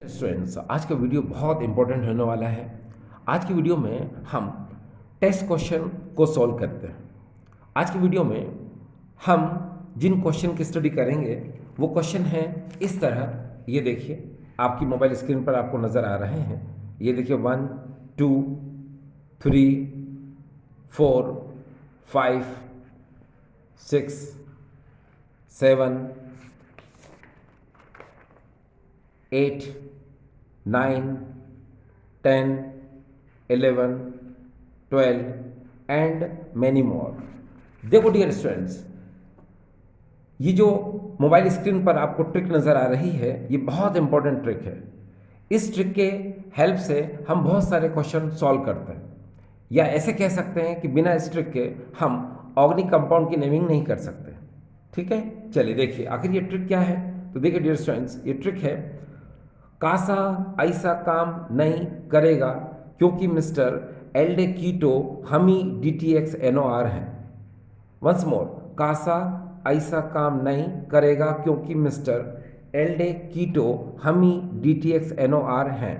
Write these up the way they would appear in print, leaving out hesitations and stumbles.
Students, आज का video बहुत इंपॉर्टेंट होने वाला है। आज की वीडियो में हम टेस्ट क्वेश्चन को सॉल्व करते हैं। आज की वीडियो में हम जिन क्वेश्चन की स्टडी करेंगे वो क्वेश्चन हैं इस तरह। ये देखिए, आपकी मोबाइल स्क्रीन पर आपको नज़र आ रहे हैं। ये देखिए 1 2 3 4 5 6 7 8 9 10 11 12 एंड मैनी मोर। देखो डियर स्टूडेंट्स, ये जो मोबाइल स्क्रीन पर आपको ट्रिक नज़र आ रही है ये बहुत इंपॉर्टेंट ट्रिक है। इस ट्रिक के हेल्प से हम बहुत सारे क्वेश्चन सॉल्व करते हैं, या ऐसे कह सकते हैं कि बिना इस ट्रिक के हम ऑर्गेनिक कंपाउंड की नेमिंग नहीं कर सकते। ठीक है, चलिए देखिए आखिर ये ट्रिक क्या है। तो देखिए डियर स्टूडेंट्स, ये ट्रिक है कासा ऐसा काम नहीं करेगा क्योंकि मिस्टर एल्डे कीटो हमी DTX NOR है। वंस मोर, कासा ऐसा काम नहीं करेगा क्योंकि मिस्टर एल्डे कीटो हमी DTX NOR हैं।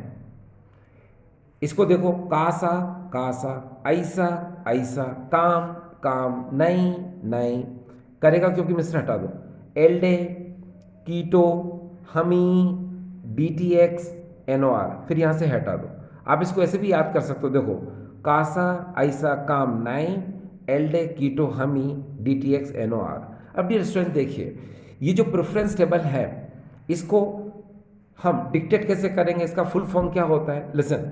इसको देखो, कासा कासा ऐसा ऐसा काम काम नहीं नहीं करेगा क्योंकि मिस्टर हटा दो, एल्डे कीटो हमी DTX NOR, फिर यहाँ से हटा दो। आप इसको ऐसे भी याद कर सकते हो, देखो कासा ऐसा काम नहीं एल्डे कीटो हमी DTX NOR। अब डियर स्टूडेंट देखिए, ये जो प्रेफरेंस टेबल है इसको हम डिक्टेट कैसे करेंगे, इसका फुल फॉर्म क्या होता है। Listen,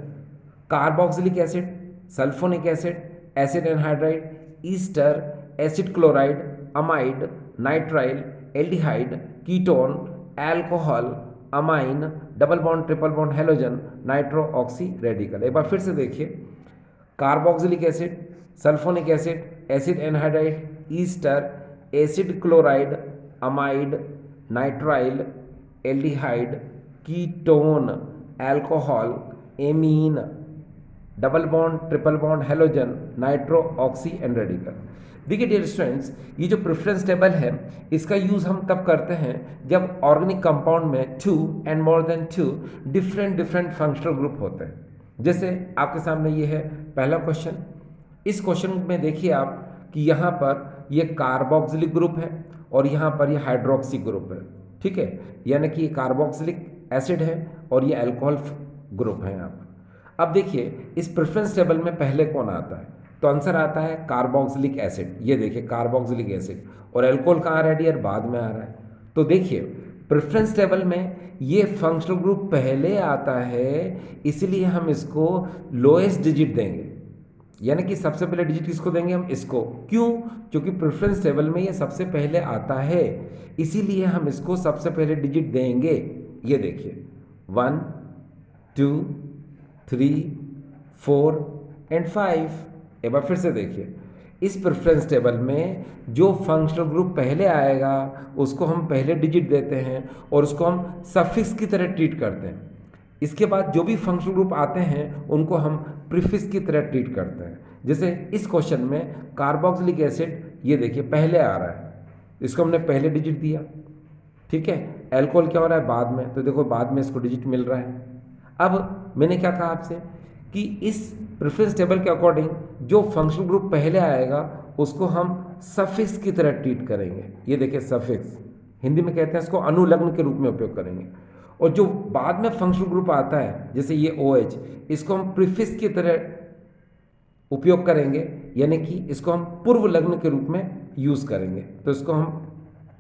carboxylic acid, sulphonic acid, acid anhydride, Easter, acid chloride, amide, nitrile, aldehyde, ketone, alcohol, amine, double bond, triple bond, halogen, nitro oxy radical. एक बार फिर से देखिए, carboxylic acid, sulphonic acid, acid anhydride, Easter, acid chloride, amide, nitrile, aldehyde, ketone, alcohol, amine, double bond, triple bond, halogen, nitro oxy and radical. देखिए dear students, ये जो preference table है इसका use हम तब करते हैं जब ऑर्गेनिक कंपाउंड में 2 and more than 2 different functional group होते हैं। जैसे आपके सामने ये है पहला क्वेश्चन। इस क्वेश्चन में देखिए आप कि यहाँ पर ये कार्बोक्सिलिक ग्रुप है और यहाँ पर ये हाइड्रोक्सी ग्रुप है। ठीक है, यानी कि ये कार्बोक्सिलिक एसिड है और ये अल्कोहल ग्रुप है यहाँ पर। अब देखिए इस प्रेफरेंस टेबल में पहले कौन आता है, तो आंसर आता है कार्बोक्सिलिक एसिड। ये देखिए कार्बोक्सिलिक एसिड, और अल्कोहल कहाँ आ रहा है डियर, बाद में आ रहा है। तो देखिए प्रेफरेंस टेबल में ये फंक्शनल ग्रुप पहले आता है, इसलिए हम इसको लोएस्ट डिजिट देंगे, यानी कि सबसे पहले डिजिट किसको देंगे हम, इसको। क्यों? क्योंकि प्रेफरेंस टेबल में ये सबसे पहले आता है, इसीलिए हम इसको सबसे पहले डिजिट देंगे। ये देखिए 1 2 3 4 एंड 5। एक बार फिर से देखिए, इस प्रेफरेंस टेबल में जो फंक्शनल ग्रुप पहले आएगा उसको हम पहले डिजिट देते हैं और उसको हम सफिक्स की तरह ट्रीट करते हैं। इसके बाद जो भी फंक्शनल ग्रुप आते हैं उनको हम प्रीफिक्स की तरह ट्रीट करते हैं। जैसे इस क्वेश्चन में कार्बोक्सिलिक एसिड, ये देखिए पहले आ रहा है, इसको हमने पहले डिजिट दिया। ठीक है, अल्कोहल क्या हो रहा है, बाद में, तो देखो बाद में इसको डिजिट मिल रहा है। अब मैंने क्या कहा आपसे कि इस प्रेफरेंस टेबल के अकॉर्डिंग जो फंक्शनल ग्रुप पहले आएगा उसको हम सफिक्स की तरह ट्रीट करेंगे। ये देखिए सफिक्स, हिंदी में कहते हैं इसको अनुलग्न के रूप में उपयोग करेंगे। और जो बाद में फंक्शनल ग्रुप आता है जैसे ये OH, इसको हम प्रीफिक्स की तरह उपयोग करेंगे, यानी कि इसको हम पूर्व लग्न के रूप में यूज़ करेंगे। तो इसको हम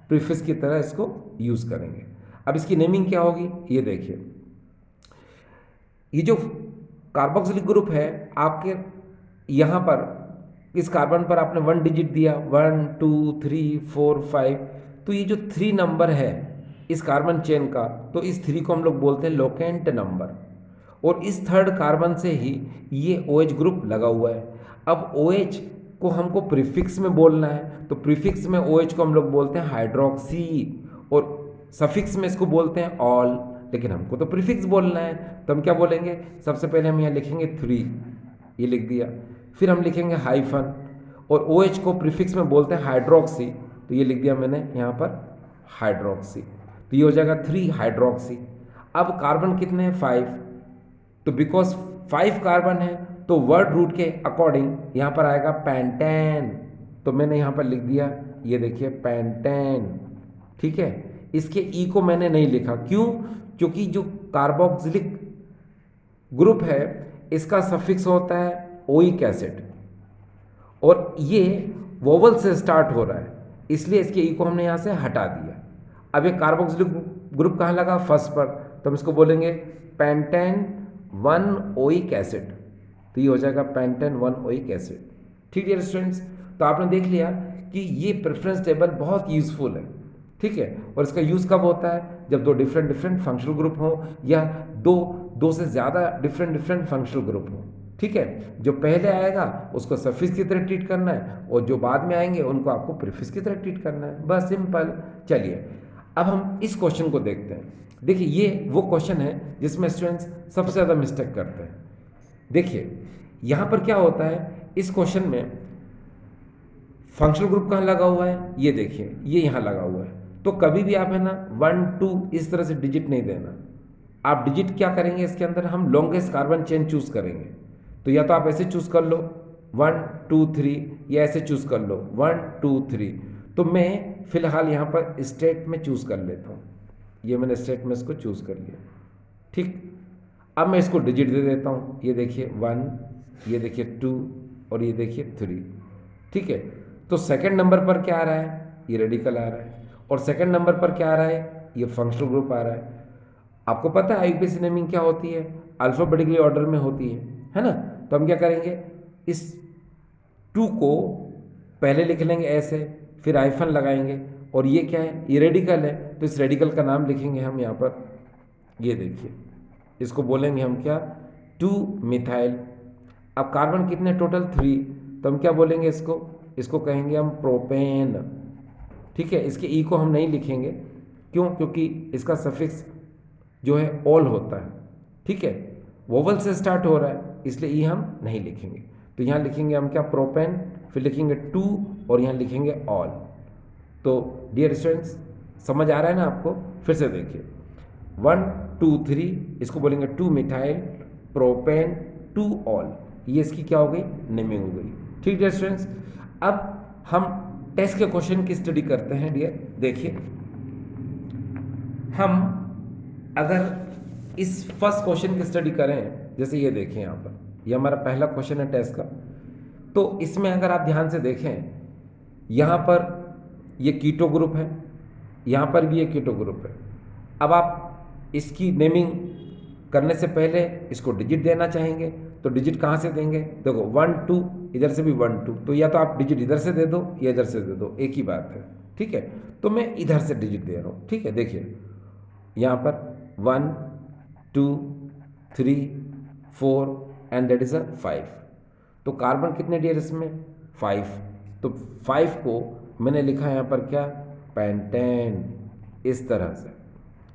प्रीफिक्स की तरह इसको यूज़ करेंगे। अब इसकी नेमिंग क्या होगी, ये देखिए, ये जो कार्बोक्सिलिक ग्रुप है आपके यहाँ पर इस कार्बन पर आपने 1 डिजिट दिया, 1 2 3 4 5, तो ये जो 3 नंबर है इस कार्बन चेन का, तो इस 3 को हम लोग बोलते हैं लोकेंट नंबर। और इस थर्ड कार्बन से ही ये OH ग्रुप लगा हुआ है। अब OH को हमको प्रीफिक्स में बोलना है, तो प्रीफिक्स में OH को हम लोग बोलते हैं हाइड्रोक्सी, और सफिक्स में इसको बोलते हैं ऑल। लेकिन हमको तो प्रीफिक्स बोलना है, तो हम क्या बोलेंगे, सबसे पहले हम यहाँ लिखेंगे 3, ये लिख दिया, फिर हम लिखेंगे हाइफन, और OH को प्रीफिक्स में बोलते हैं हाइड्रोक्सी, तो ये लिख दिया मैंने यहाँ पर हाइड्रोक्सी। तो ये हो जाएगा 3 हाइड्रोक्सी। अब कार्बन कितने हैं 5, तो बिकॉज 5 कार्बन है तो वर्ड रूट के अकॉर्डिंग यहाँ पर आएगा पेंटेन, तो मैंने यहाँ पर लिख दिया, ये देखिए पेंटेन, ठीक है। इसके ई को मैंने नहीं लिखा, क्यों? क्योंकि जो कार्बोक्सिलिक ग्रुप है इसका सफिक्स होता है ओइक एसिड और ये वोवल से स्टार्ट हो रहा है, इसलिए इसके ई को हमने यहाँ से हटा दिया। अब ये कार्बोक्सिलिक ग्रुप कहाँ लगा? फर्स्ट पर, तो हम इसको बोलेंगे पेंटेन 1 ओइक एसिड, तो ये हो जाएगा पेंटेन 1 ओइक एसिड। ठीक डियर स्टूडेंट्स, तो आपने देख लिया कि ये प्रेफरेंस टेबल बहुत यूजफुल है, ठीक है। और इसका यूज़ कब होता है? जब दो डिफरेंट फंक्शनल ग्रुप हो या दो से ज़्यादा डिफरेंट फंक्शनल ग्रुप हो, ठीक है। जो पहले आएगा उसको सफिक्स की तरह ट्रीट करना है और जो बाद में आएंगे उनको आपको प्रीफिक्स की तरह ट्रीट करना है, बस सिंपल। चलिए अब हम इस क्वेश्चन को देखते हैं। देखिए ये वो क्वेश्चन है जिसमें स्टूडेंट्स सबसे ज़्यादा मिस्टेक करते हैं। देखिए यहाँ पर क्या होता है, इस क्वेश्चन में फंक्शनल ग्रुप कहाँ लगा हुआ है? ये देखिए ये यहाँ लगा हुआ है, तो कभी भी आप है ना 1 2 इस तरह से डिजिट नहीं देना। आप डिजिट क्या करेंगे, इसके अंदर हम लॉन्गेस्ट कार्बन चेन चूज करेंगे, तो या तो आप ऐसे चूज कर लो 1 2 3 या ऐसे चूज कर लो 1 2 3। तो मैं फिलहाल यहाँ पर स्टेट में चूज कर लेता हूँ, ये मैंने स्टेट में इसको चूज कर लिया, ठीक। अब मैं इसको डिजिट दे देता हूँ, ये देखिए 1, ये देखिए 2 और ये देखिए 3, ठीक है। तो सेकंड नंबर पर क्या आ रहा है? ये रेडिकल आ रहा है, और सेकंड नंबर पर क्या आ रहा है? ये फंक्शनल ग्रुप आ रहा है। आपको पता है आईयूपीएसी नेमिंग क्या होती है? अल्फाबेटिकली ऑर्डर में होती है ना। तो हम क्या करेंगे, इस 2 को पहले लिख लेंगे ऐसे, फिर आइफन लगाएंगे, और ये क्या है? ये रेडिकल है, तो इस रेडिकल का नाम लिखेंगे हम यहाँ पर, ये देखिए इसको बोलेंगे हम क्या? 2 मिथाइल। अब कार्बन कितने टोटल? 3, तो हम क्या बोलेंगे इसको कहेंगे हम प्रोपेन, ठीक है। इसके ई को हम नहीं लिखेंगे, क्यों? क्योंकि इसका सफिक्स जो है ऑल होता है, ठीक है, वोवल से स्टार्ट हो रहा है, इसलिए ई हम नहीं लिखेंगे। तो यहाँ लिखेंगे हम क्या? प्रोपेन, फिर लिखेंगे 2 और यहाँ लिखेंगे ऑल। तो डियर स्टूडेंट्स समझ आ रहा है ना आपको? फिर से देखिए 1 2 3, इसको बोलेंगे 2 मिथाइल प्रोपेन 2 ऑल, ये इसकी क्या हो गई? नेमिंग हो गई, ठीक डियर स्टूडेंट्स। अब हम टेस्ट के क्वेश्चन की स्टडी करते हैं डियर। देखिए हम अगर इस फर्स्ट क्वेश्चन की स्टडी करें, जैसे ये देखें यहाँ पर, ये हमारा पहला क्वेश्चन है टेस्ट का, तो इसमें अगर आप ध्यान से देखें, यहाँ पर ये कीटो ग्रुप है, यहाँ पर भी ये कीटो ग्रुप है। अब आप इसकी नेमिंग करने से पहले इसको डिजिट देना चाहेंगे, तो डिजिट कहाँ से देंगे? देखो 1 2, इधर से भी 1 2, तो या तो आप डिजिट इधर से दे दो या इधर से दे दो, एक ही बात है, ठीक है। तो मैं इधर से डिजिट दे रहा हूँ, ठीक है। देखिए यहाँ पर 1 2 3 4 एंड दैट इज अ 5। तो कार्बन कितने डियर इसमें? 5। तो 5 को मैंने लिखा यहाँ पर क्या? पेंटेन, इस तरह से,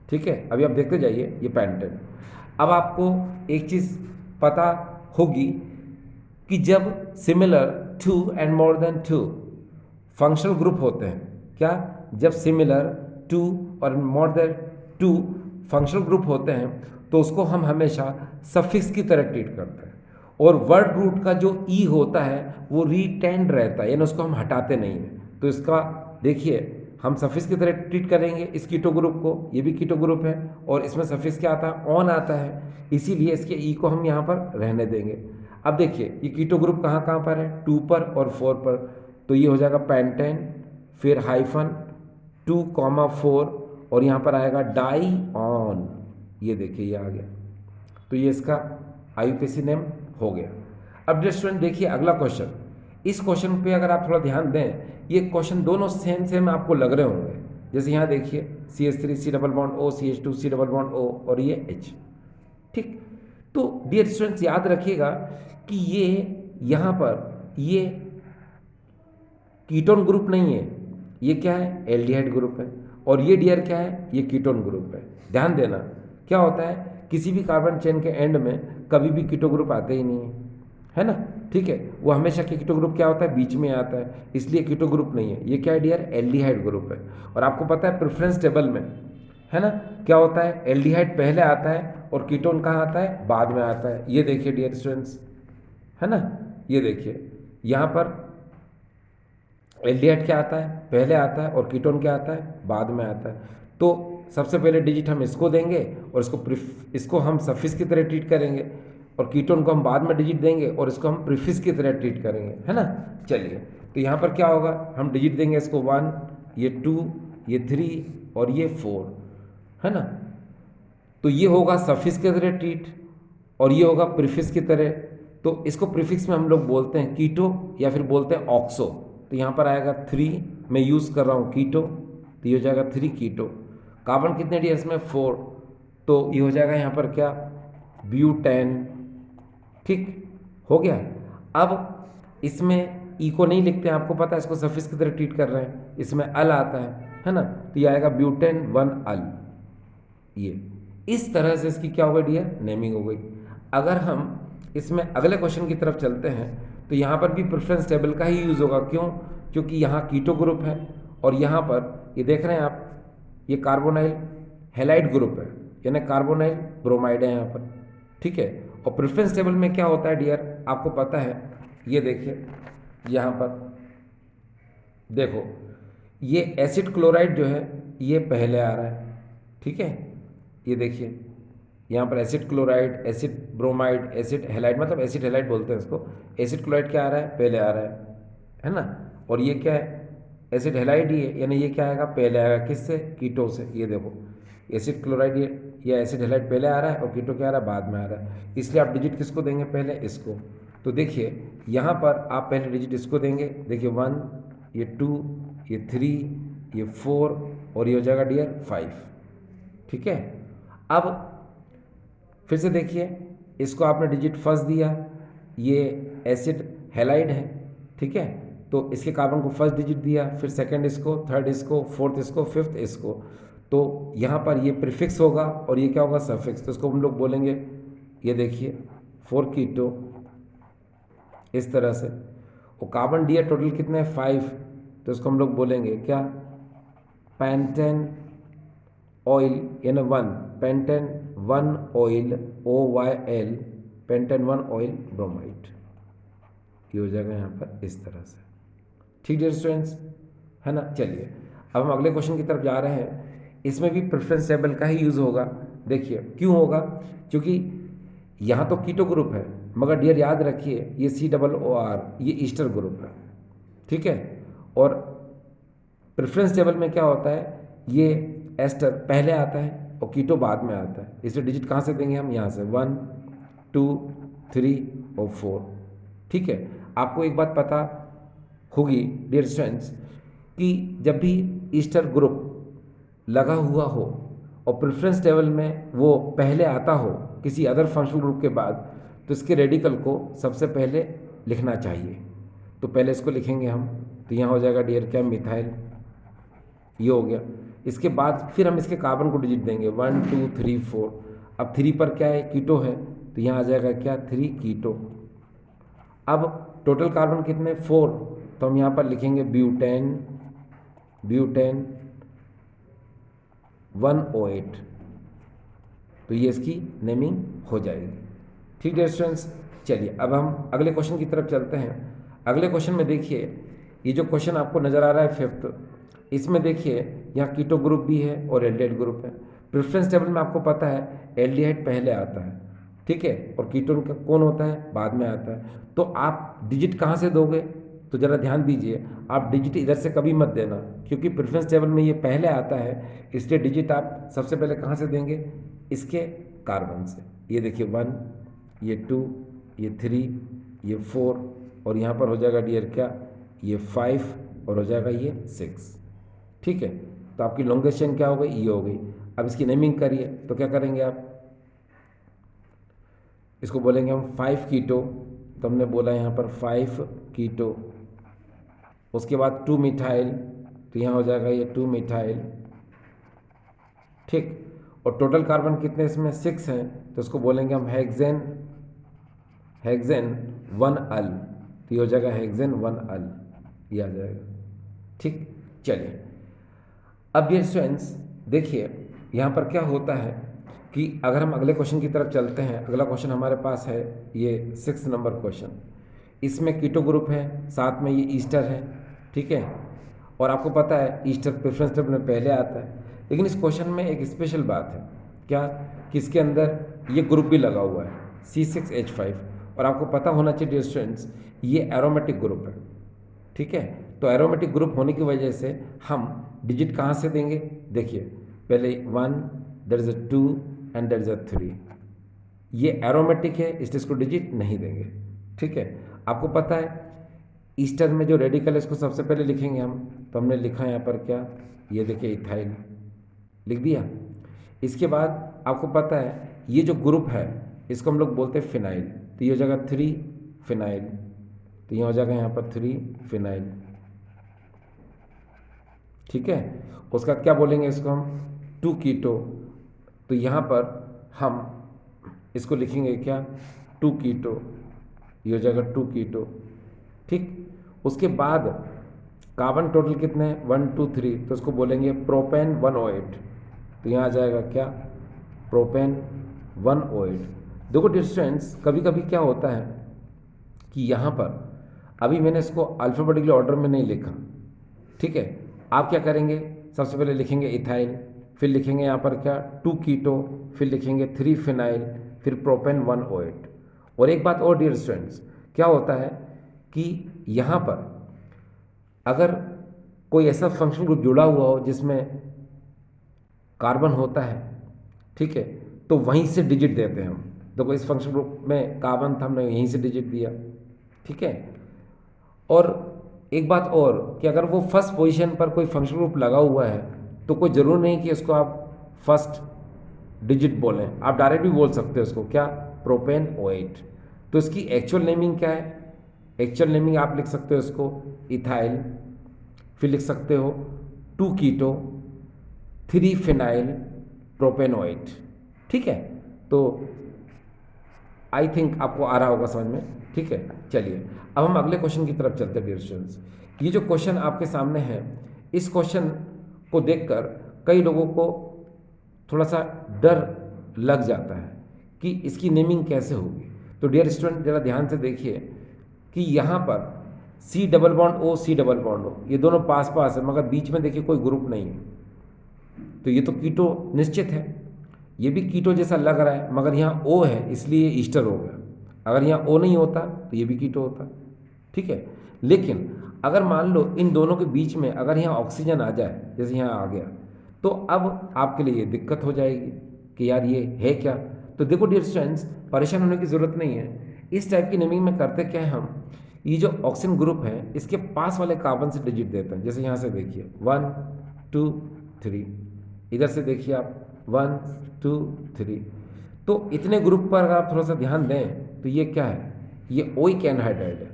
ठीक है। अभी आप देखते जाइए ये पेंटेन। अब आपको एक चीज़ पता होगी कि जब similar 2 and more than 2 functional group होते हैं, क्या? जब सिमिलर 2 और मोर देन 2 फंक्शनल ग्रुप होते हैं तो उसको हम हमेशा सफिक्स की तरह ट्रीट करते हैं, और वर्ड रूट का जो ई होता है वो रिटेंड रहता है, यानी उसको हम हटाते नहीं हैं। तो इसका देखिए हम सफिक्स की तरह ट्रीट करेंगे इस कीटो ग्रुप को, ये भी कीटो ग्रुप है और इसमें सफिक्स क्या आता है? ऑन आता है, इसीलिए इसके ई को हम यहाँ पर रहने देंगे। अब देखिए ये कीटो ग्रुप कहाँ कहाँ पर है? 2 पर और 4 पर, तो ये हो जाएगा पेंटेन, फिर हाइफन 2,4 और यहाँ पर आएगा डाई ऑन, ये देखिए ये आ गया, तो ये इसका आईयूपीएसी नेम हो गया। अब स्टूडेंट देखिए अगला क्वेश्चन, इस क्वेश्चन पे अगर आप थोड़ा ध्यान दें, ये क्वेश्चन दोनों सेम आपको लग रहे होंगे। जैसे यहाँ देखिए CH3 C double bond O, CH2 C double bond O और ये H, ठीक। तो डियर स्टूडेंट्स याद रखिएगा कि ये यहाँ पर ये कीटोन ग्रुप नहीं है, ये क्या है? एल्डिहाइड ग्रुप है, और ये डियर क्या है? ये कीटोन ग्रुप है। ध्यान देना क्या होता है, किसी भी कार्बन चेन के एंड में कभी भी कीटो ग्रुप आते ही नहीं है ना, ठीक है। वो हमेशा कीटो ग्रुप क्या होता है? बीच में आता है, इसलिए कीटो ग्रुप नहीं है। ये क्या है डियर? एल्डिहाइड ग्रुप है। और आपको पता है प्रेफरेंस टेबल में है ना। क्या होता है, एल्डिहाइड पहले आता है और कीटोन कहाँ आता है, बाद में आता है। ये देखिए डियर स्टूडेंट्स, है ना, ये देखिए यहाँ पर एल्डिहाइड क्या आता है, पहले आता है, और कीटोन क्या आता है, बाद में आता है। तो सबसे पहले डिजिट हम इसको देंगे और इसको हम सफिक्स की तरह ट्रीट करेंगे, और कीटोन को हम बाद में डिजिट देंगे और इसको हम प्रीफिक्स की तरह ट्रीट करेंगे, है ना। चलिए, तो यहाँ पर क्या होगा, हम डिजिट देंगे इसको 1, ये 2, ये 3 और ये 4, है ना। तो ये होगा सफिक्स की तरह ट्रीट और ये होगा प्रीफिक्स की तरह। तो इसको प्रीफिक्स में हम लोग बोलते हैं कीटो या फिर बोलते हैं ऑक्सो। तो यहाँ पर आएगा 3, मैं यूज़ कर रहा हूँ कीटो, तो ये हो जाएगा 3 कीटो। कार्बन कितने डियर इसमें 4, तो ये हो जाएगा यहाँ पर क्या, ब्यूटेन। ठीक हो गया। अब इसमें ई को नहीं लिखते हैं, आपको पता है, इसको सफिक्स की तरह ट्रीट कर रहे हैं, इसमें अल आता है ना। तो ये आएगा ब्यूटेन 1 अल। ये इस तरह से इसकी क्या हो गई डियर, नेमिंग हो गई। अगर हम इसमें अगले क्वेश्चन की तरफ चलते हैं तो यहाँ पर भी प्रेफरेंस टेबल का ही यूज़ होगा। क्यों, क्योंकि यहाँ कीटो ग्रुप है और यहाँ पर ये देख रहे हैं आप, ये कार्बोनाइल हैलाइड ग्रुप है, यानी कार्बोनाइल ब्रोमाइड है यहाँ पर। ठीक है, और प्रेफरेंस टेबल में क्या होता है डियर, आपको पता है, ये देखिए यहाँ पर देखो, ये एसिड क्लोराइड जो है ये पहले आ रहा है। ठीक है, ये देखिए यहाँ पर acid chloride, acid bromide, acid halide, मतलब एसिड हैलाइड बोलते हैं इसको। एसिड क्लोराइड क्या आ रहा है, पहले आ रहा है ना। और ये क्या है, एसिड हैलाइड ही है, यानी ये क्या आएगा, पहले आएगा, किससे, कीटो से। ये देखो एसिड क्लोराइड ये एसिड हैलाइड पहले आ रहा है और कीटो क्या आ रहा है, बाद में आ रहा है। इसलिए आप डिजिट किसको देंगे, पहले इसको। तो देखिए यहाँ पर आप पहले डिजिट इसको देंगे, देखिए 1, ये 2, ये 3, ये 4 और ये हो जाएगा डियर 5। ठीक है, अब फिर से देखिए, इसको आपने डिजिट फर्स्ट दिया, ये एसिड हैलाइड है। ठीक है, तो इसके कार्बन को फर्स्ट डिजिट दिया, फिर सेकंड इसको, थर्ड इसको, फोर्थ इसको, फिफ्थ इसको। तो यहाँ पर ये प्रीफिक्स होगा और ये क्या होगा, सफिक्स। तो इसको हम लोग बोलेंगे, ये देखिए 4 कीटो, इस तरह से। और कार्बन डी टोटल कितने हैं, 5। तो इसको हम लोग बोलेंगे क्या, पेंटेन ऑयल, यानी 1, pentane 1 oil, OYL, pentane 1 oil bromide. ये हो जाएगा यहाँ पर इस तरह से। ठीक डियर स्टूडेंट्स, है ना। चलिए, अब हम अगले क्वेश्चन की तरफ जा रहे हैं। इसमें भी प्रेफरेंस टेबल का ही यूज़ होगा। देखिए क्यों होगा, क्योंकि यहाँ तो कीटो ग्रुप है, मगर डियर याद रखिए ये COOR, ये ईस्टर ग्रुप है। ठीक है, और प्रेफरेंस टेबल में क्या होता है, ये एस्टर पहले आता है और कीटो बाद में आता है। इसलिए डिजिट कहाँ से देंगे हम, यहाँ से 1, 2, 3 और 4। ठीक है, आपको एक बात पता होगी डियर स्टूडेंट्स कि जब भी ईस्टर ग्रुप लगा हुआ हो और प्रेफरेंस टेबल में वो पहले आता हो किसी अदर फंक्शनल ग्रुप के बाद, तो इसके रेडिकल को सबसे पहले लिखना चाहिए। तो पहले इसको लिखेंगे हम, तो यहाँ हो जाएगा डियर क्या, मिथाइल। ये हो गया। इसके बाद फिर हम इसके कार्बन को डिजिट देंगे 1, 2, 3, 4। अब 3 पर क्या है, कीटो है, तो यहाँ आ जाएगा क्या, 3 कीटो। अब टोटल कार्बन कितने, 4, तो हम यहाँ पर लिखेंगे ब्यूटेन, ब्यूटेन 108। तो ये इसकी नेमिंग हो जाएगी। ठीक है स्टूडेंट्स, चलिए अब हम अगले क्वेश्चन की तरफ चलते हैं। अगले क्वेश्चन में देखिए, ये जो क्वेश्चन आपको नज़र आ रहा है 5th, इसमें देखिए यहाँ कीटो ग्रुप भी है और एल्डिहाइड ग्रुप है। प्रेफरेंस टेबल में आपको पता है एल्डिहाइड पहले आता है, ठीक है, और कीटोन का कौन होता है, बाद में आता है। तो आप डिजिट कहाँ से दोगे, तो ज़रा ध्यान दीजिए, आप डिजिट इधर से कभी मत देना, क्योंकि प्रेफरेंस टेबल में ये पहले आता है, इसलिए डिजिट आप सबसे पहले कहाँ से देंगे, इसके कार्बन से। ये देखिए 1, ये 2, ये 3, ये 4 और यहाँ पर हो जाएगा डियर क्या, ये 5 और हो जाएगा ये 6। ठीक है, तो आपकी लॉन्गेस्ट चेन क्या हो गई, ये हो गई। अब इसकी नेमिंग करिए, तो क्या करेंगे आप, इसको बोलेंगे हम 5 कीटो। तो हमने बोला यहाँ पर 5 कीटो। उसके बाद 2 मिथाइल, तो यहाँ हो जाएगा ये 2 मिथाइल। ठीक, और टोटल कार्बन कितने इसमें 6 हैं, तो इसको बोलेंगे हम हेक्सेन, हेक्सेन 1 अल। तो ये हो जाएगा हेक्सेन 1 अल, ये आ जाएगा। ठीक, चलिए अब ये स्टूडेंट्स देखिए, यहाँ पर क्या होता है कि अगर हम अगले क्वेश्चन की तरफ चलते हैं, अगला क्वेश्चन हमारे पास है ये 6 नंबर क्वेश्चन। इसमें कीटो ग्रुप है, साथ में ये ईस्टर है, ठीक है। और आपको पता है ईस्टर प्रेफरेंस टेबल में पहले आता है, लेकिन इस क्वेश्चन में एक स्पेशल बात है, क्या कि इसके अंदर ये ग्रुप भी लगा हुआ है C6H5, और आपको पता होना चाहिए डियर स्टूडेंट्स ये एरोमेटिक ग्रुप है, ठीक है। तो एरोमेटिक ग्रुप होने की वजह से हम डिजिट कहाँ से देंगे, देखिए पहले 1, there is a 2 and there is a 3। ये एरोमेटिक है इसलिए इसको डिजिट नहीं देंगे, ठीक है। आपको पता है ईस्टर में जो रेडिकल है इसको सबसे पहले लिखेंगे हम, तो हमने लिखा यहाँ पर क्या, ये देखिए इथाइल लिख दिया। इसके बाद आपको पता है ये जो ग्रुप है इसको हम लोग बोलते हैं फिनाइल, तो ये हो जाएगा 3 फिनाइल, तो ये हो जाएगा यहाँ पर 3 फिनाइल, ठीक है। उसका क्या बोलेंगे इसको हम 2 कीटो, तो यहाँ पर हम इसको लिखेंगे क्या 2 कीटो, ये हो जाएगा 2 कीटो, ठीक। उसके बाद कार्बन टोटल कितने हैं 1 2 3, तो इसको बोलेंगे प्रोपेन 108, तो यहाँ आ जाएगा क्या प्रोपेन 108। देखो डियर स्टूडेंट्स कभी कभी क्या होता है कि यहाँ पर अभी मैंने इसको अल्फ़ाबेटिकल ऑर्डर में नहीं लिखा, ठीक है। आप क्या करेंगे, सबसे पहले लिखेंगे इथाइल, फिर लिखेंगे यहाँ पर क्या 2 कीटो, फिर लिखेंगे 3 फिनाइल, फिर प्रोपेन 108। और एक बात और डियर स्टूडेंट्स, क्या होता है कि यहाँ पर अगर कोई ऐसा फंक्शन ग्रुप जुड़ा हुआ हो जिसमें कार्बन होता है, ठीक है, तो वहीं से डिजिट देते हैं हम। देखो इस फंक्शन ग्रुप में कार्बन था, हमने यहीं से डिजिट दिया, ठीक है। और एक बात और कि अगर वो फर्स्ट पोजीशन पर कोई फंक्शन ग्रुप लगा हुआ है तो कोई ज़रूर नहीं कि इसको आप फर्स्ट डिजिट बोलें, आप डायरेक्ट भी बोल सकते हो इसको क्या प्रोपेन O8। तो इसकी एक्चुअल नेमिंग क्या है, एक्चुअल नेमिंग आप लिख सकते हो इसको इथाइल, फिर लिख सकते हो 2 कीटो 3 फिनाइल प्रोपेन O8, ठीक है। तो आई थिंक आपको आ रहा होगा समझ में, ठीक है। चलिए अब हम अगले क्वेश्चन की तरफ चलते हैं डियर स्टूडेंट्स। ये जो क्वेश्चन आपके सामने है, इस क्वेश्चन को देखकर कई लोगों को थोड़ा सा डर लग जाता है कि इसकी नेमिंग कैसे होगी। तो डियर स्टूडेंट ज़रा ध्यान से देखिए कि यहाँ पर C double bond O C double bond O ये दोनों पास पास है, मगर बीच में देखिए कोई ग्रुप नहीं है, तो ये तो कीटो निश्चित है, ये भी कीटो जैसा लग रहा है, मगर यहाँ O है इसलिए ईस्टर हो गया। अगर यहाँ O नहीं होता तो ये भी कीटो होता, ठीक है। लेकिन अगर मान लो इन दोनों के बीच में अगर यहाँ ऑक्सीजन आ जाए, जैसे यहाँ आ गया, तो अब आपके लिए ये दिक्कत हो जाएगी कि यार ये है क्या। तो देखो डियर स्टूडेंट्स परेशान होने की ज़रूरत नहीं है, इस टाइप की नेमिंग में करते क्या है हम, ये जो ऑक्सीजन ग्रुप है इसके पास वाले कार्बन से डिजिट देते हैं। जैसे यहाँ से देखिए 1 2 3, इधर से देखिए आप 1 2 3, तो इतने ग्रुप पर अगर आप थोड़ा सा ध्यान दें तो ये क्या है, ये ओइक एनहाइड्राइड है,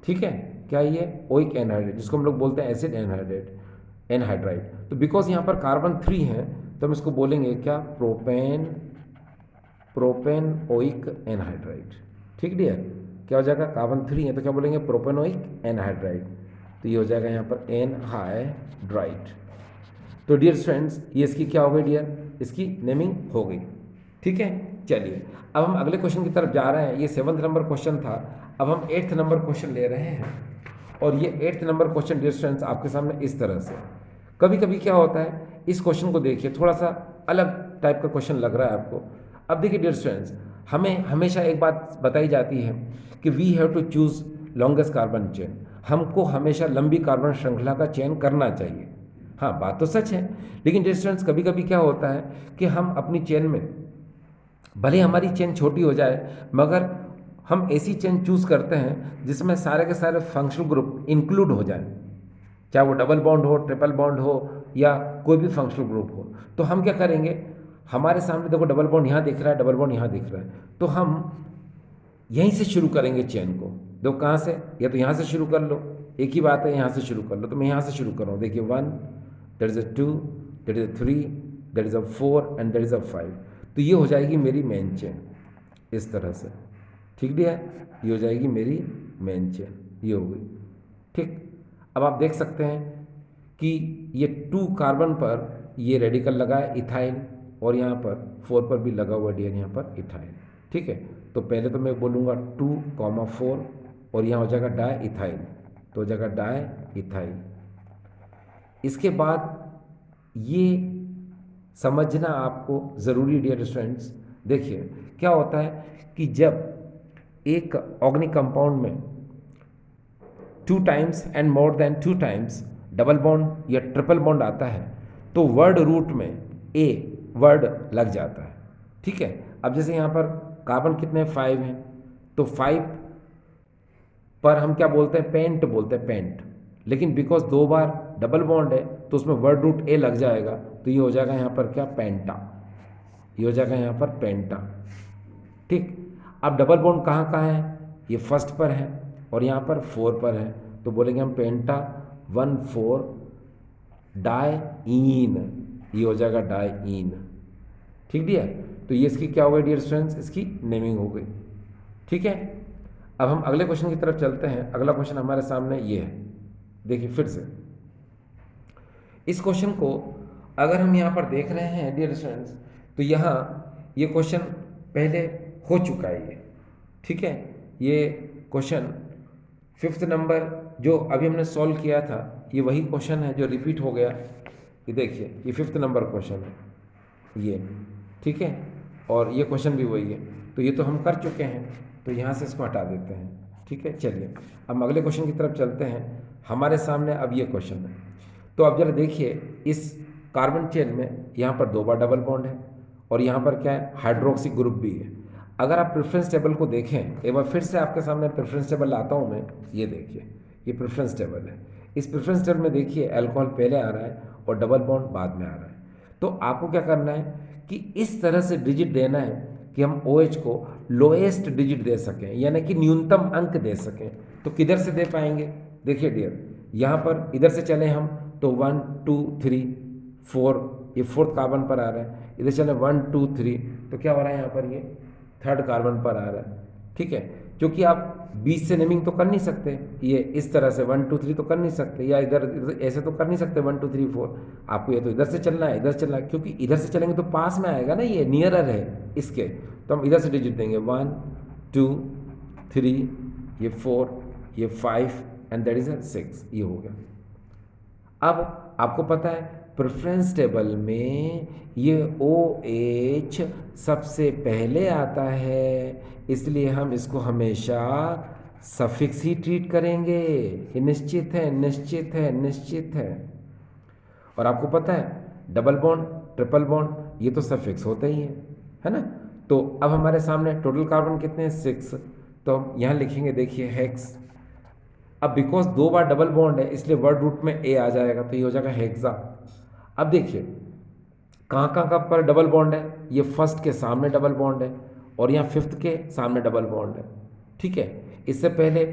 ठीक है। क्या ये ओइक एनहाइड्राइड, जिसको हम लोग बोलते हैं एसिड एनहाइड्राइड। तो बिकॉज यहाँ पर कार्बन 3 है तो हम इसको बोलेंगे क्या प्रोपेन ओइक एनहाइड्राइड, ठीक डियर। क्या हो जाएगा कार्बन 3 है तो क्या बोलेंगे प्रोपेनोइक एनहाइड्राइड, तो ये हो जाएगा यहाँ पर एनहाइड्राइड। तो डियर स्टूडेंट्स ये इसकी क्या हो गई डियर, इसकी नेमिंग हो गई, ठीक है। चलिए अब हम अगले क्वेश्चन की तरफ जा रहे हैं। ये 7th नंबर क्वेश्चन था, अब हम 8th नंबर क्वेश्चन ले रहे हैं। और ये 8th number question dear students आपके सामने इस तरह से, कभी कभी क्या होता है इस क्वेश्चन को देखिए थोड़ा सा अलग टाइप का क्वेश्चन लग रहा है आपको। अब देखिए डियर स्टूडेंट्स हमें हमेशा एक बात बताई जाती है कि we have to choose longest carbon chain, हमको हमेशा लंबी कार्बन श्रृंखला का चयन करना चाहिए। हाँ बात तो सच है, लेकिन डियर स्टूडेंट्स कभी कभी क्या होता है कि हम अपनी चेन में, भले हमारी चेन छोटी हो जाए, मगर हम ऐसी चेन चूज़ करते हैं जिसमें सारे के सारे फंक्शनल ग्रुप इंक्लूड हो जाए, चाहे वो डबल बॉन्ड हो, ट्रिपल बॉन्ड हो, या कोई भी फंक्शनल ग्रुप हो। तो हम क्या करेंगे, हमारे सामने देखो डबल बॉन्ड यहाँ दिख रहा है, डबल बॉन्ड यहाँ दिख रहा है, तो हम यहीं से शुरू करेंगे चेन को। देखो कहाँ से, या तो यहाँ से शुरू कर लो, एक ही बात है, यहाँ से शुरू कर लो। तो मैं यहाँ से शुरू कर रहा हूँ, देखिए 1, that is a 2, that is a 3, that is a 4 and that is a 5। तो ये हो जाएगी मेरी मेन चेन इस तरह से, ठीक है। ये हो जाएगी मेरी मेन चेन, ये हो गई, ठीक। अब आप देख सकते हैं कि ये 2 कार्बन पर ये रेडिकल लगा है इथाइल, और यहाँ पर 4 पर भी लगा हुआ डियर यहाँ पर इथाइल। ठीक है, तो पहले तो मैं बोलूँगा 2,4 और यहाँ हो जाएगा डाई इथाइल, तो हो जाएगा डाई इथाइल। इसके बाद ये समझना आपको ज़रूरी डियर स्टूडेंट्स, देखिए क्या होता है कि जब एक ऑर्गेनिक कंपाउंड में 2 times and more than 2 times double bond या ट्रिपल बॉन्ड आता है तो वर्ड रूट में ए वर्ड लग जाता है। ठीक है, अब जैसे यहाँ पर कार्बन कितने 5 हैं, तो 5 पर हम क्या बोलते हैं, पेंट बोलते हैं, पेंट। लेकिन बिकॉज 2 बार डबल बॉन्ड है तो उसमें वर्ड रूट ए लग जाएगा, तो ये हो जाएगा यहाँ पर क्या, पेंटा। ये हो जाएगा यहाँ पर पेंटा। ठीक, अब डबल बॉन्ड कहाँ कहाँ है, ये फर्स्ट पर है और यहाँ पर 4 पर है, तो बोलेंगे हम पेंटा 1,4 डाईन, ये हो जाएगा डाईन। ठीक डियर, तो ये इसकी क्या हो गई डियर स्टूडेंट्स, इसकी नेमिंग हो गई। ठीक है, अब हम अगले क्वेश्चन की तरफ चलते हैं। अगला क्वेश्चन हमारे सामने ये है, देखिए फिर से इस क्वेश्चन को अगर हम यहाँ पर देख रहे हैं डियर स्टूडेंट्स, तो यहाँ ये क्वेश्चन पहले हो चुका है ये। ठीक है, ये क्वेश्चन 5th नंबर जो अभी हमने सॉल्व किया था, ये वही क्वेश्चन है जो रिपीट हो गया। ये देखिए ये 5th नंबर क्वेश्चन है ये। ठीक है, और ये क्वेश्चन भी वही है, तो ये तो हम कर चुके हैं, तो यहाँ से इसको हटा देते हैं। ठीक है, चलिए अब हम अगले क्वेश्चन की तरफ चलते हैं। हमारे सामने अब ये क्वेश्चन है, तो अब जरा देखिए इस कार्बन चेन में यहाँ पर 2 बार डबल बॉन्ड है और यहाँ पर क्या है, हाइड्रोक्सी ग्रुप भी है। अगर आप प्रेफरेंस टेबल को देखें, एक बार फिर से आपके सामने प्रेफरेंस टेबल लाता हूँ मैं, ये देखिए ये प्रेफरेंस टेबल है। इस प्रेफरेंस टेबल में देखिए अल्कोहल पहले आ रहा है और डबल बॉन्ड बाद में आ रहा है। तो आपको क्या करना है कि इस तरह से डिजिट देना है कि हम OH को लोएस्ट डिजिट दे सकें, यानी कि न्यूनतम अंक दे सकें। तो किधर से दे पाएंगे, देखिए डियर यहाँ पर इधर से चले हम तो 1 2 3 4, ये 4th कार्बन पर आ रहा है। इधर चले 1 2 3, तो क्या हो रहा है यहाँ पर, ये 3rd कार्बन पर आ रहा है। ठीक है, क्योंकि आप 20 से नेमिंग तो कर नहीं सकते, ये इस तरह से 1 2 3 तो कर नहीं सकते, या इधर ऐसे तो कर नहीं सकते 1 2 3 4। आपको ये तो इधर से चलना है, इधर से चलना है, क्योंकि इधर से चलेंगे तो पास में आएगा ना, ये नियरर है इसके, तो हम इधर से डिजिट देंगे 1 2 3, ये 4, ये 5 एंड दैट इज 6, ये हो गया। अब आपको पता है प्रेफरेंस टेबल में ये OH सबसे पहले आता है, इसलिए हम इसको हमेशा सफिक्स ही ट्रीट करेंगे। ये निश्चित है, निश्चित है, निश्चित है। और आपको पता है डबल बॉन्ड ट्रिपल बॉन्ड ये तो सफिक्स होते ही है ना। तो अब हमारे सामने टोटल कार्बन कितने हैं, 6, तो हम यहाँ लिखेंगे देखिए हेक्स। अब बिकॉज 2 बार डबल बॉन्ड है इसलिए वर्ड रूट में ए आ जाएगा, तो ये हो जाएगा हेक्सा। अब देखिए कहाँ कहाँ पर डबल बॉन्ड है, ये फर्स्ट के सामने डबल बॉन्ड है और यहाँ 5th के सामने डबल बॉन्ड है। ठीक है, इससे पहले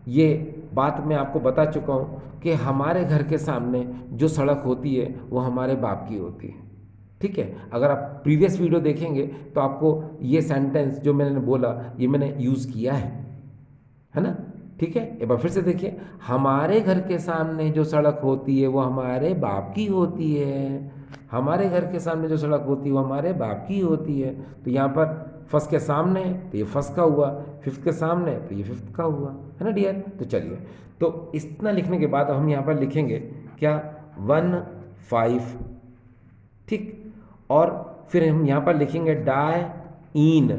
ये बात मैं आपको बता चुका हूँ कि हमारे घर के सामने जो सड़क होती है वो हमारे बाप की होती है। ठीक है, अगर आप प्रीवियस वीडियो देखेंगे तो आपको ये सेंटेंस जो मैंने बोला ये मैंने यूज़ किया है ना। ठीक है, एक बार फिर से देखिए, हमारे घर के सामने जो सड़क होती है वो हमारे बाप की होती है। हमारे घर के सामने जो सड़क होती है वो हमारे बाप की होती है। तो यहाँ पर फर्स्ट के सामने तो ये फर्स्ट का हुआ, 5th के सामने तो ये 5th का हुआ, है ना डियर। तो चलिए, तो इतना लिखने के बाद हम यहाँ पर लिखेंगे क्या, 1 5। ठीक, और फिर हम यहाँ पर लिखेंगे डाईन।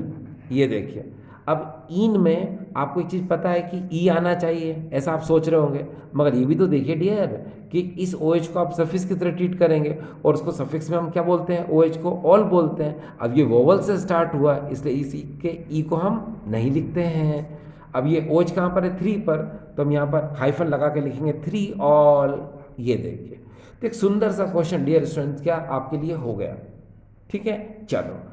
ये देखिए, अब ईन में आपको एक चीज़ पता है कि ई आना चाहिए, ऐसा आप सोच रहे होंगे, मगर ये भी तो देखिए डियर कि इस OH को आप सफिक्स की तरह ट्रीट करेंगे और उसको सफिक्स में हम क्या बोलते हैं, OH को ऑल बोलते हैं। अब ये वोवल से स्टार्ट हुआ इसलिए इसी के ई को हम नहीं लिखते हैं। अब ये OH कहाँ पर है, 3 पर, तो हम यहाँ पर हाइफन लगा के लिखेंगे 3 ऑल। ये देखिए, तो एक सुंदर सा क्वेश्चन डियर स्टूडेंट्स क्या आपके लिए हो गया। ठीक है, चलो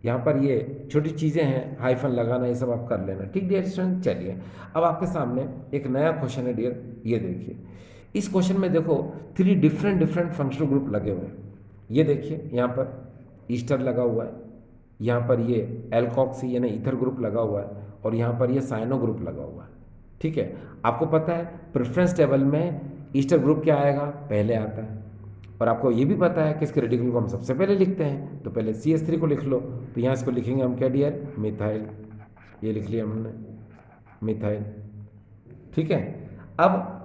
यहाँ पर ये छोटी चीज़ें हैं, हाइफन लगाना ये सब आप कर लेना। ठीक डियर स्टूडेंट, चलिए अब आपके सामने एक नया क्वेश्चन है डियर। ये देखिए, इस क्वेश्चन में देखो 3 डिफरेंट फंक्शनल ग्रुप लगे हुए हैं। ये देखिए यहाँ पर ईस्टर लगा हुआ है, यहाँ पर ये एल्कोक्सी यानी ईथर ग्रुप लगा हुआ है और यहाँ पर ये साइनो ग्रुप लगा हुआ है। ठीक है, आपको पता है प्रेफरेंस टेबल में ईस्टर ग्रुप क्या आएगा, पहले आता है, और आपको ये भी पता है कि इसके रेडिकल को हम सबसे पहले लिखते हैं, तो पहले CH3 को लिख लो। तो यहाँ इसको लिखेंगे हम क्या डियर, मिथाइल, ये लिख लिया हमने मिथाइल, ठीक है। अब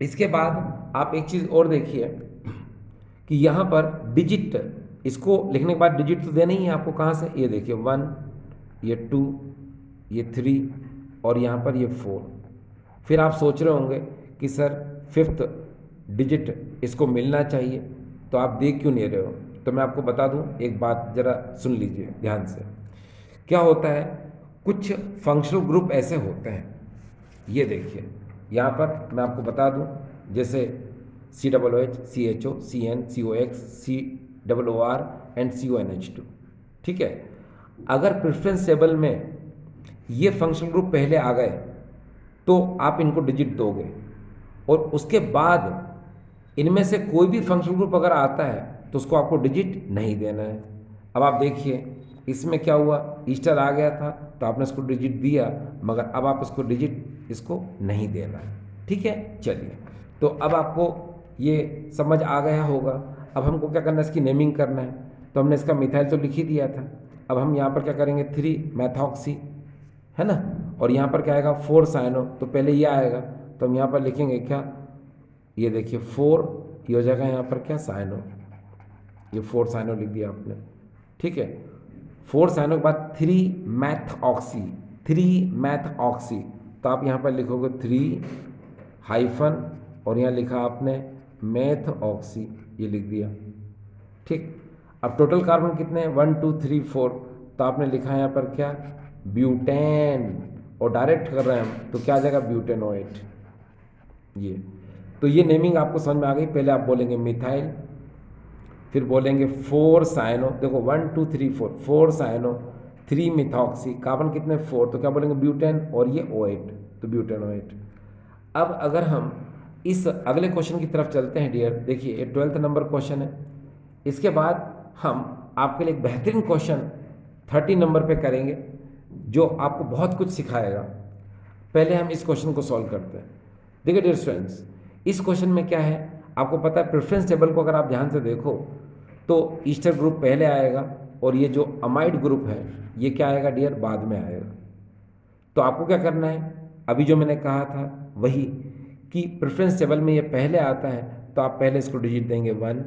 इसके बाद आप एक चीज़ और देखिए कि यहाँ पर डिजिट, इसको लिखने के बाद डिजिट तो देना ही है आपको, कहाँ से, ये देखिए 1, ये 2, ये 3 और यहाँ पर ये 4। फिर आप सोच रहे होंगे कि सर 5th डिजिट इसको मिलना चाहिए, तो आप देख क्यों नहीं रहे हो। तो मैं आपको बता दूं, एक बात ज़रा सुन लीजिए ध्यान से। क्या होता है, कुछ फंक्शनल ग्रुप ऐसे होते हैं, ये देखिए यहाँ पर मैं आपको बता दूं, जैसे COOH, CHO, CN, COX, COOR and CONH2, ठीक है। अगर प्रेफरेंस टेबल में ये फंक्शनल ग्रुप पहले आ गए तो आप इनको डिजिट दोगे, और उसके बाद इनमें से कोई भी फंक्शनल ग्रुप अगर आता है तो उसको आपको डिजिट नहीं देना है। अब आप देखिए इसमें क्या हुआ, ईस्टर आ गया था तो आपने इसको डिजिट दिया, मगर अब आप इसको डिजिट इसको नहीं देना है, ठीक है। चलिए, तो अब आपको ये समझ आ गया होगा। अब हमको क्या करना है, इसकी नेमिंग करना है। तो हमने इसका मिथाइल तो लिख ही दिया था। अब हम यहाँ पर क्या करेंगे, 3 मैथॉक्सी, है ना, और यहाँ पर क्या आएगा 4 साइनो, तो पहले ये आएगा, तो हम यहाँ पर लिखेंगे क्या, ये देखिए 4, ये हो जाएगा यहाँ पर क्या साइनो, ये 4 साइनो लिख दिया आपने, ठीक है। 4 साइनो के बाद 3 मैथ ऑक्सी, 3 मैथ ऑक्सी, तो आप यहाँ पर लिखोगे 3 हाइफन और यहाँ लिखा आपने मैथ ऑक्सी, ये लिख दिया, ठीक। अब टोटल कार्बन कितने हैं, 1 2 3 4, तो आपने लिखा है यहाँ पर क्या, ब्यूटेन, और डायरेक्ट कर रहे हैं हम तो क्या आ जाएगा, ब्यूटेनोएट। ये तो ये नेमिंग आपको समझ में आ गई। पहले आप बोलेंगे मिथाइल, फिर बोलेंगे 4 साइनो, देखो 1 2 3 4, 4 साइनो, 3 मिथॉक्सी, कार्बन कितने 4, तो क्या बोलेंगे ब्यूटेन, और ये OH, तो ब्यूटेनोएट। अब अगर हम इस अगले क्वेश्चन की तरफ चलते हैं डियर, देखिए ये 12th नंबर क्वेश्चन है। इसके बाद हम आपके लिए एक बेहतरीन क्वेश्चन 30 नंबर पे करेंगे जो आपको बहुत कुछ सिखाएगा। पहले हम इस क्वेश्चन को सॉल्व करते हैं। देखिए डियर स्टूडेंट्स, इस क्वेश्चन में क्या है, आपको पता है प्रेफरेंस टेबल को अगर आप ध्यान से देखो तो ईस्टर ग्रुप पहले आएगा, और ये जो अमाइड ग्रुप है ये क्या आएगा डियर, बाद में आएगा। तो आपको क्या करना है, अभी जो मैंने कहा था वही, कि प्रेफरेंस टेबल में ये पहले आता है तो आप पहले इसको डिजिट देंगे 1,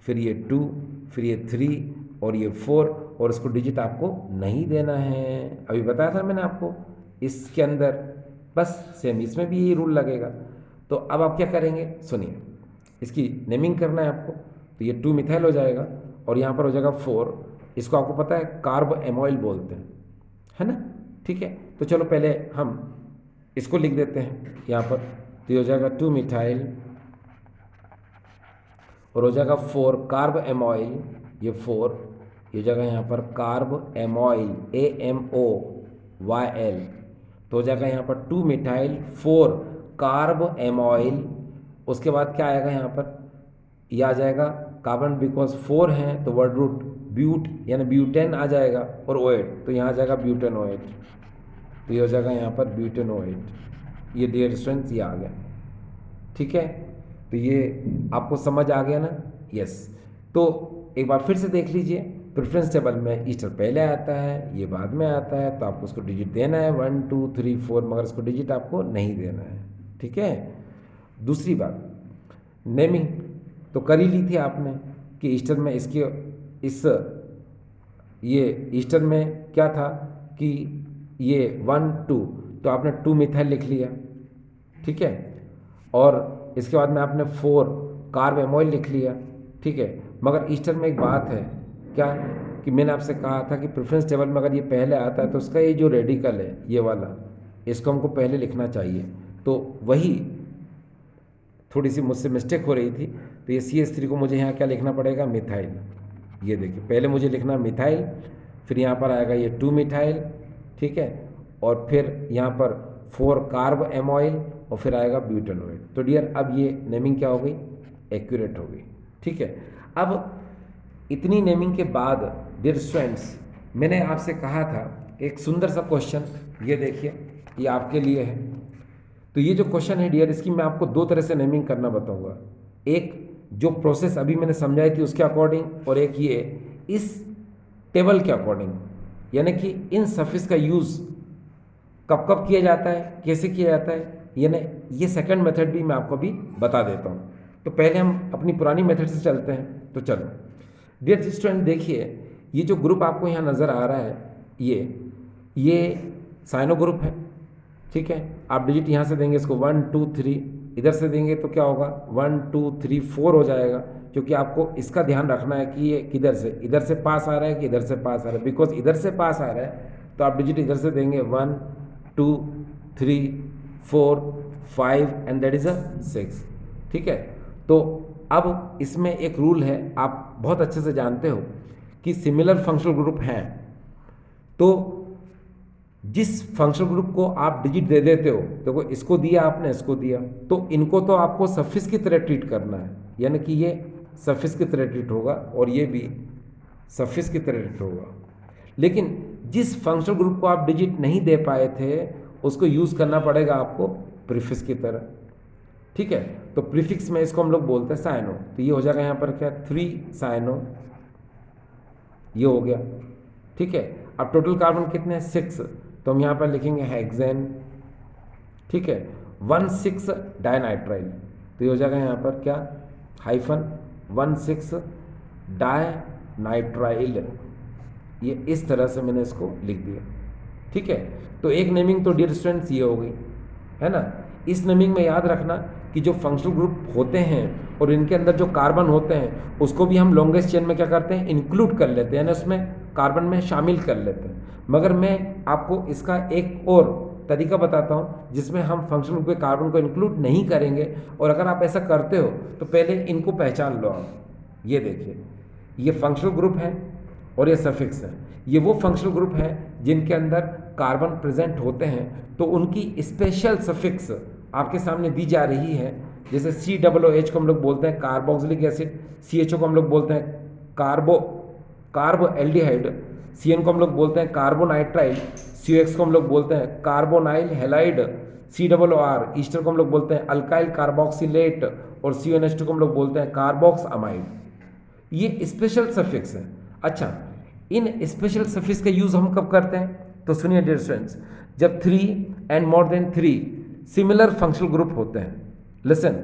फिर ये 2, फिर ये 3 और ये 4, और इसको डिजिट आपको नहीं देना है। अभी बताया था मैंने आपको इसके अंदर, बस सेम इसमें भी यही रूल लगेगा। तो अब आप क्या करेंगे, सुनिए, इसकी नेमिंग करना है आपको। तो ये 2 मिथाइल हो जाएगा, और यहाँ पर हो जाएगा 4, इसको आपको पता है कार्ब एमोइल बोलते हैं, है ना, ठीक है। तो चलो पहले हम इसको लिख देते हैं यहाँ पर, तो ये हो जाएगा 2 मिथाइल, और हो जाएगा 4 कार्ब एमोइल, ये 4, ये जगह यहाँ पर कार्ब एमोइल AMOYL, तो हो जाएगा यहाँ पर 2 मिथाइल 4 कार्ब एमोइल। उसके बाद क्या आएगा यहाँ पर, यह आ जाएगा कार्बन, बिकॉज 4 हैं तो वर्ड रूट ब्यूट यानी ब्यूटेन आ जाएगा, और OH, तो यहाँ आ जाएगा ब्यूटेनोएट, तो ये हो जाएगा यहाँ पर ब्यूटेनोएट। ये डियर स्टूडेंट्स ये आ गया, ठीक है। तो ये आपको समझ आ गया ना, यस। तो एक बार फिर से देख लीजिए, प्रेफरेंस टेबल में ईस्टर पहले आता है, ये बाद में आता है, तो आपको उसको डिजिट देना है 1 2 3 4, मगर इसको डिजिट आपको नहीं देना है, ठीक है। दूसरी बात, नेमिंग तो कर ही ली थी आपने कि ईस्टर में इसके इस ये ईस्टर में क्या था कि ये 1 2, तो आपने 2 मिथाइल लिख लिया, ठीक है, और इसके बाद में आपने 4 कार्ब एमोइल लिख लिया, ठीक है। मगर ईस्टर में एक बात है क्या, कि मैंने आपसे कहा था कि प्रेफरेंस टेबल में अगर ये पहले आता है तो उसका ये जो रेडिकल है ये वाला, इसको हमको पहले लिखना चाहिए। तो वही थोड़ी सी मुझसे मिस्टेक हो रही थी, तो ये CH3 को मुझे यहाँ क्या लिखना पड़ेगा, मिथाइल। ये देखिए पहले मुझे लिखना मिथाइल, फिर यहाँ पर आएगा ये 2 मिथाइल, ठीक है, और फिर यहाँ पर 4 कार्ब एमोइल, और फिर आएगा ब्यूटेनोएट। तो डियर अब ये नेमिंग क्या हो गई, एक्यूरेट हो गई, ठीक है। अब इतनी नेमिंग के बाद डियर स्टूडेंट्स, मैंने आपसे कहा था एक सुंदर सा क्वेश्चन, ये देखिए ये आपके लिए है। तो ये जो क्वेश्चन है डियर, इसकी मैं आपको 2 तरह से नेमिंग करना बताऊंगा। एक जो प्रोसेस अभी मैंने समझाई थी उसके अकॉर्डिंग, और एक ये इस टेबल के अकॉर्डिंग, यानी कि इन सफिक्स का यूज़ कब कब किया जाता है, कैसे किया जाता है, यानी ये सेकंड मेथड भी मैं आपको अभी बता देता हूँ। तो पहले हम अपनी पुरानी मेथड से चलते हैं। तो चलो डियर स्टूडेंट, देखिए ये जो ग्रुप आपको यहाँ नज़र आ रहा है, ये साइनो ग्रुप है, ठीक है। आप डिजिट यहाँ से देंगे इसको 1 2 3, इधर से देंगे तो क्या होगा 1 2 3 4 हो जाएगा, क्योंकि आपको इसका ध्यान रखना है कि ये किधर से, इधर से पास आ रहा है कि इधर से पास आ रहा है। बिकॉज इधर से पास आ रहा है तो आप डिजिट इधर से देंगे 1 2 3 4 5 एंड दैट इज़ अ 6, ठीक है। तो अब इसमें एक रूल है, आप बहुत अच्छे से जानते हो कि सिमिलर फंक्शनल ग्रुप हैं, तो जिस फंक्शनल ग्रुप को आप डिजिट दे देते हो, देखो इसको दिया आपने, इसको दिया, तो इनको तो आपको सफिक्स की तरह ट्रीट करना है, यानी कि ये सफिक्स की तरह ट्रीट होगा और ये भी सफिक्स की तरह ट्रीट होगा। लेकिन जिस फंक्शनल ग्रुप को आप डिजिट नहीं दे पाए थे उसको यूज़ करना पड़ेगा आपको प्रीफिक्स की तरह, ठीक है। तो प्रीफिक्स में इसको हम लोग बोलते हैं साइनो। तो ये हो जाएगा यहाँ पर क्या 3 साइनो, ये हो गया, ठीक है। अब टोटल कार्बन कितने हैं 6, तो हम यहाँ पर लिखेंगे हेक्सेन, ठीक है। 1,6 डाइनाइट्राइल, तो ये हो जाएगा यहाँ पर क्या हाइफन 1,6 डाइनाइट्राइल, ये इस तरह से मैंने इसको लिख दिया, ठीक है। तो एक नेमिंग तो डियर स्टूडेंट्स ये हो गई, है ना। इस नेमिंग में याद रखना कि जो फंक्शनल ग्रुप होते हैं और इनके अंदर जो कार्बन होते हैं उसको भी हम लॉन्गेस्ट चेन में क्या करते हैं, इंक्लूड कर लेते हैं, यानी उसमें कार्बन में शामिल कर लेते हैं। मगर मैं आपको इसका एक और तरीका बताता हूँ जिसमें हम फंक्शनल ग्रुप के कार्बन को इंक्लूड नहीं करेंगे, और अगर आप ऐसा करते हो तो पहले इनको पहचान लो आप। ये देखिए, ये फंक्शनल ग्रुप है और ये सफिक्स है। ये वो फंक्शनल ग्रुप हैं जिनके अंदर कार्बन प्रेजेंट होते हैं, तो उनकी स्पेशल सफिक्स आपके सामने दी जा रही है। जैसे COOH को हम लोग बोलते हैं कार्बोक्सिलिक एसिड, CHO को हम लोग बोलते हैं कार्बो एल्डिहाइड, CN को हम लोग बोलते हैं कार्बोनाइट्राइल, COX को हम लोग बोलते हैं कार्बोनाइल हैलाइड, COOR ईस्टर को हम लोग बोलते हैं अल्काइल कार्बोक्सिलेट, और CONH2 को हम लोग बोलते हैं कार्बोक्स अमाइड। ये स्पेशल सफिक्स है। अच्छा, इन स्पेशल सफिक्स का यूज़ हम कब करते हैं, तो सुनिए डियर स्टूडेंट्स, जब 3 and more than 3 similar functional group होते हैं। लिसन,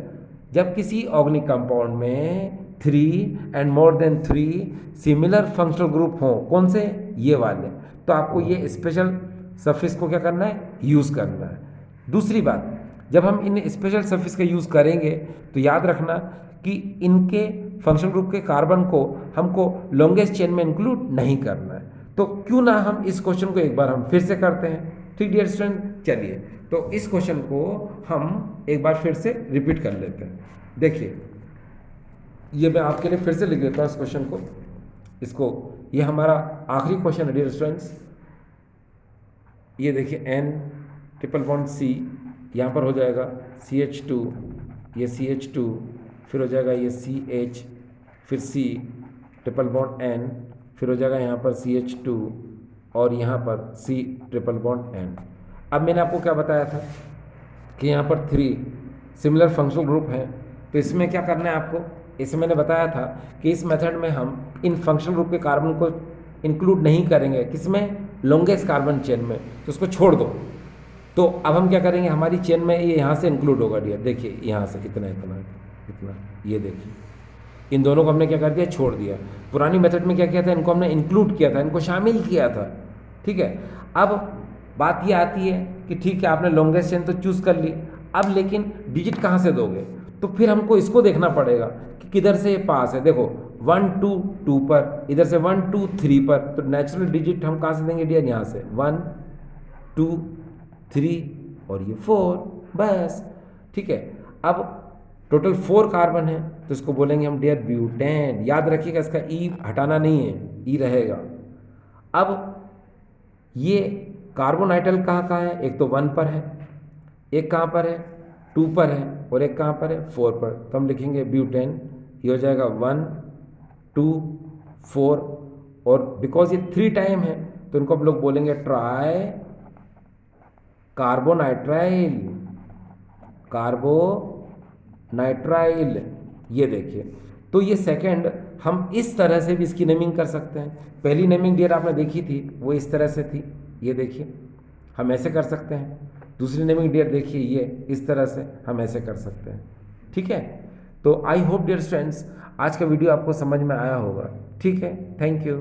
जब किसी ऑर्गेनिक कंपाउंड में 3 and more than 3 similar functional group हों, कौन से, ये वाले, तो आपको ये स्पेशल सफिक्स को क्या करना है, यूज़ करना है। दूसरी बात, जब हम इन स्पेशल सफिक्स का यूज़ करेंगे तो याद रखना कि इनके फंक्शनल ग्रुप के कार्बन को हमको लॉन्गेस्ट चेन में इंक्लूड नहीं करना है। तो क्यों ना हम इस क्वेश्चन को एक बार हम फिर से करते हैं, ठीक डियर स्टूडेंट। चलिए, तो इस क्वेश्चन को हम एक बार फिर से रिपीट कर लेते हैं। देखिए, ये मैं आपके लिए फिर से लिख देता हूँ इस क्वेश्चन को, इसको, ये हमारा आखिरी क्वेश्चन है डियर स्टूडेंट्स। ये देखिए N∼C, यहाँ पर हो जाएगा CH2, ये CH2, फिर हो जाएगा ये CH, फिर C∼N, फिर हो जाएगा यहाँ पर CH2 और यहाँ पर C∼N। अब मैंने आपको क्या बताया था कि यहाँ पर 3 सिमिलर फंक्शनल ग्रुप हैं, तो इसमें क्या करना है आपको, इसमें मैंने बताया था कि इस मेथड में हम इन फंक्शनल ग्रुप के कार्बन को इंक्लूड नहीं करेंगे, किसमें, लॉन्गेस्ट कार्बन चेन में, तो उसको छोड़ दो। तो अब हम क्या करेंगे, हमारी चेन में ये यहाँ से इंक्लूड होगा डियर, देखिए यहाँ से इतना इतना इतना, ये देखिए इन दोनों को हमने क्या कर दिया, छोड़ दिया। पुरानी मेथड में क्या किया था, इनको हमने इंक्लूड किया था, इनको शामिल किया था, ठीक है। अब बात ये आती है कि ठीक है आपने लॉन्गेस्ट चेन तो चूज़ कर ली, अब लेकिन डिजिट कहाँ से दोगे, तो फिर हमको इसको देखना पड़ेगा कि किधर से ये पास है। देखो 1 2 2 पर, इधर से 1 2 3 पर, तो नेचुरल डिजिट हम कहाँ से देंगे डियर, यहाँ से 1 2 3 और ये 4, बस, ठीक है। अब टोटल 4 कार्बन है, तो इसको बोलेंगे हम डियर ब्यूटेन। याद रखिएगा इसका ई हटाना नहीं है, ई रहेगा। अब ये कार्बोनाइट्राइल कहाँ कहाँ है, एक तो 1 पर है, एक कहाँ पर है 2 पर है, और एक कहाँ पर है 4 पर, तो हम लिखेंगे ब्यूटेन। ये हो जाएगा 1 2 4, और बिकॉज ये 3 टाइम है तो इनको हम लोग बोलेंगे ट्राई कार्बोनाइट्राइल, कार्बोनाइट्राइल, ये देखिए, तो ये सेकंड हम इस तरह से भी इसकी नेमिंग कर सकते हैं। पहली नेमिंग डियर आपने देखी थी वो इस तरह से थी, ये देखिए हम ऐसे कर सकते हैं। दूसरी नेमिंग डियर देखिए ये इस तरह से हम ऐसे कर सकते हैं। ठीक है, तो आई होप डियर स्टूडेंट्स आज का वीडियो आपको समझ में आया होगा। ठीक है, थैंक यू।